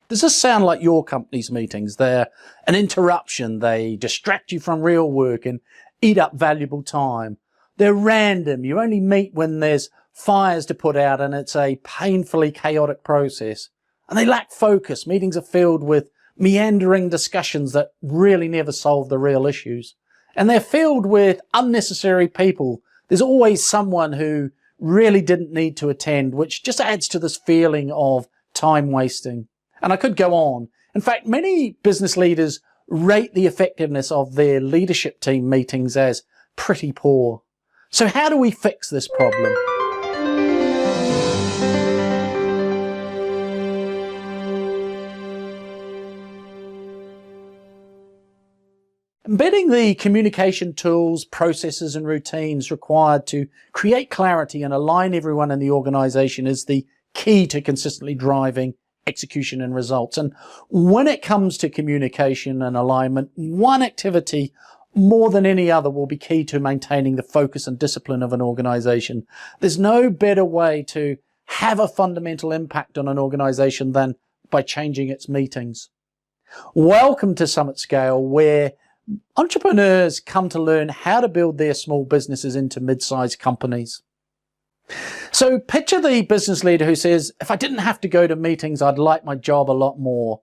Does this sound like your company's meetings? They're an interruption. They distract you from real work and eat up valuable time. They're random. You only meet when there's fires to put out and it's a painfully chaotic process. And they lack focus. Meetings are filled with meandering discussions that really never solve the real issues. And they're filled with unnecessary people. There's always someone who really didn't need to attend, which just adds to this feeling of time wasting. And I could go on. In fact, many business leaders rate the effectiveness of their leadership team meetings as pretty poor. So how do we fix this problem? Embedding the communication tools, processes and routines required to create clarity and align everyone in the organization is the key to consistently driving execution and results. And when it comes to communication and alignment, one activity more than any other will be key to maintaining the focus and discipline of an organization. There's no better way to have a fundamental impact on an organization than by changing its meetings. Welcome to Summit Scale, where entrepreneurs come to learn how to build their small businesses into mid-sized companies. So picture the business leader who says, if I didn't have to go to meetings, I'd like my job a lot more.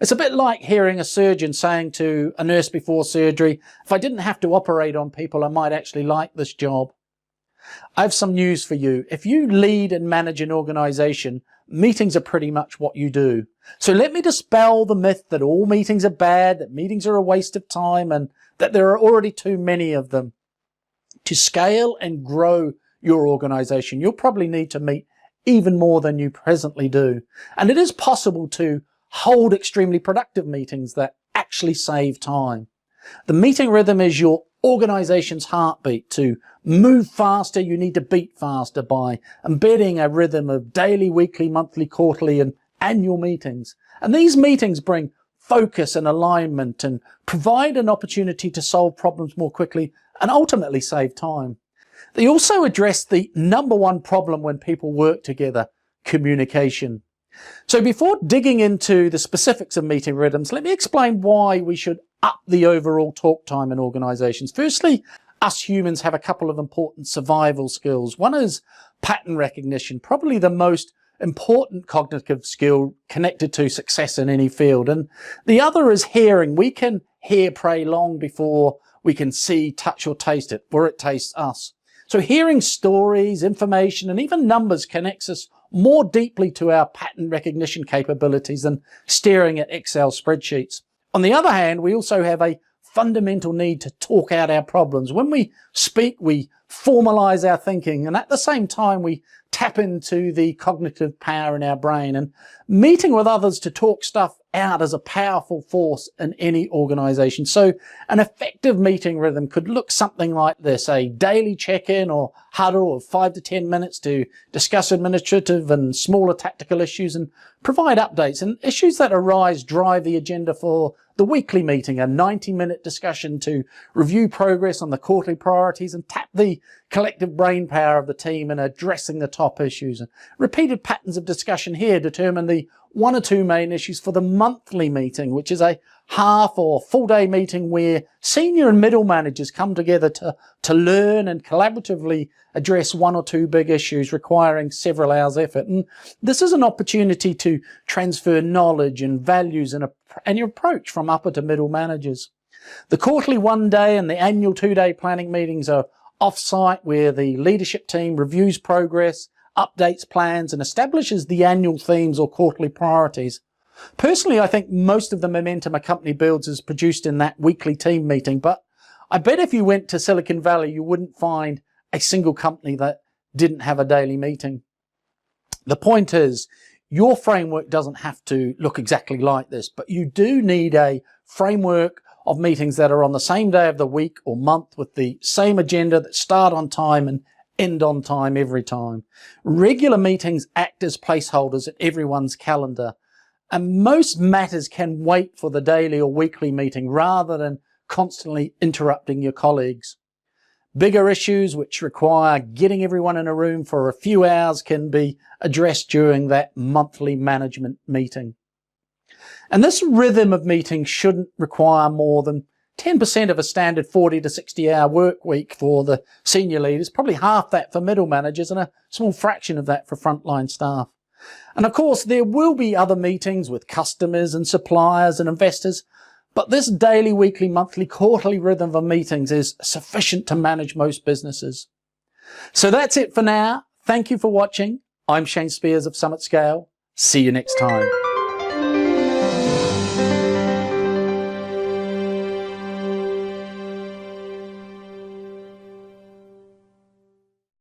It's a bit like hearing a surgeon saying to a nurse before surgery, if I didn't have to operate on people, I might actually like this job. I have some news for you. If you lead and manage an organization, meetings are pretty much what you do. So let me dispel the myth that all meetings are bad, that meetings are a waste of time, and that there are already too many of them. To scale and grow your organization, you'll probably need to meet even more than you presently do. And it is possible to hold extremely productive meetings that actually save time. The meeting rhythm is your organization's heartbeat. To move faster, you need to beat faster by embedding a rhythm of daily, weekly, monthly, quarterly, and annual meetings. And these meetings bring focus and alignment and provide an opportunity to solve problems more quickly and ultimately save time. They also address the number one problem when people work together, communication. So before digging into the specifics of meeting rhythms, let me explain why we should up the overall talk time in organizations. Firstly, us humans have a couple of important survival skills. One is pattern recognition, probably the most important cognitive skill connected to success in any field. And the other is hearing. We can hear prey long before we can see, touch or taste it, or it tastes us. So hearing stories, information, and even numbers connects us more deeply to our pattern recognition capabilities than staring at Excel spreadsheets. On the other hand, we also have a fundamental need to talk out our problems. When we speak, we formalize our thinking, and at the same time, we tap into the cognitive power in our brain. And meeting with others to talk stuff out is a powerful force in any organization. So an effective meeting rhythm could look something like this: a daily check-in or huddle of 5 to 10 minutes to discuss administrative and smaller tactical issues and provide updates. And issues that arise drive the agenda for the weekly meeting, a 90-minute discussion to review progress on the quarterly priorities and tap the collective brain power of the team in addressing the top issues. And repeated patterns of discussion here determine the 1 or 2 main issues for the monthly meeting, which is a half or full day meeting where senior and middle managers come together to learn and collaboratively address 1 or 2 big issues requiring several hours effort. And this is an opportunity to transfer knowledge and values and your approach from upper to middle managers. The quarterly 1-day and the annual 2-day planning meetings are off-site, where the leadership team reviews progress, updates plans, and establishes the annual themes or quarterly priorities. Personally, I think most of the momentum a company builds is produced in that weekly team meeting, but I bet if you went to Silicon Valley, you wouldn't find a single company that didn't have a daily meeting. The point is, your framework doesn't have to look exactly like this, but you do need a framework of meetings that are on the same day of the week or month with the same agenda, that start on time and end on time every time. Regular meetings act as placeholders at everyone's calendar, and most matters can wait for the daily or weekly meeting rather than constantly interrupting your colleagues. Bigger issues which require getting everyone in a room for a few hours can be addressed during that monthly management meeting. And this rhythm of meetings shouldn't require more than 10% of a standard 40 to 60 hour work week for the senior leaders, probably half that for middle managers and a small fraction of that for frontline staff. And of course, there will be other meetings with customers and suppliers and investors, but this daily, weekly, monthly, quarterly rhythm of meetings is sufficient to manage most businesses. So that's it for now. Thank you for watching. I'm Shane Spears of Summit Scale. See you next time.